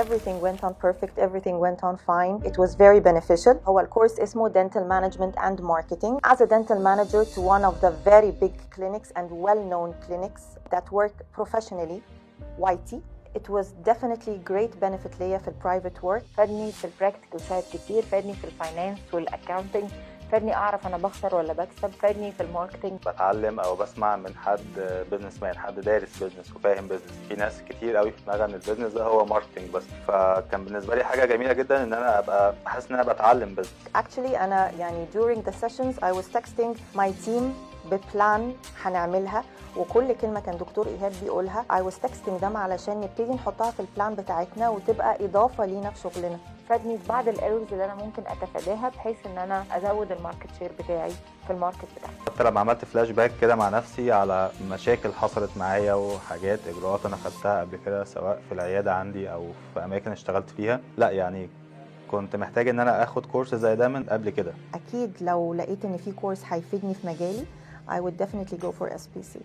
Everything went on perfect, everything went on fine. It was very beneficial. هو الكورس اسمه Dental Management and Marketing. As a dental manager to one of the very big clinics and well-known clinics that work professionally, YT. It was definitely great benefit ليا في private work. فادني في البراكتيكال سايد كتير، فادني في الفاينانس والاكاونتنج، فادني اعرف انا بخسر ولا بكسب، فادني في الماركتنج. بتعلم او بسمع من حد بزنس مان، حد دارس بزنس وفاهم بزنس. في ناس كتير قوي في دماغها ان البزنس ده هو ماركتنج بس، فكان بالنسبه لي حاجه جميله جدا ان انا ابقى حاسس ان انا بتعلم بزنس. Actually انا يعني during the sessions I was texting my team ببلان هنعملها، وكل كلمه كان دكتور ايهاب بيقولها I was texting them علشان نبتدي نحطها في البلان بتاعتنا وتبقى اضافه لينا في شغلنا. فادني في بعض الايرورز اللي انا ممكن اتفاداها بحيث ان انا ازود الماركت شير بتاعي في الماركت بتاعي. حتى لما عملت فلاش باك كده مع نفسي على مشاكل حصلت معايا وحاجات اجراءات انا خدتها قبل كده سواء في العياده عندي او في اماكن اشتغلت فيها، لا يعني كنت محتاج ان انا اخد كورس زي ده من قبل كده. اكيد لو لقيت ان في كورس هيفيدني في مجالي I would definitely go for SPC.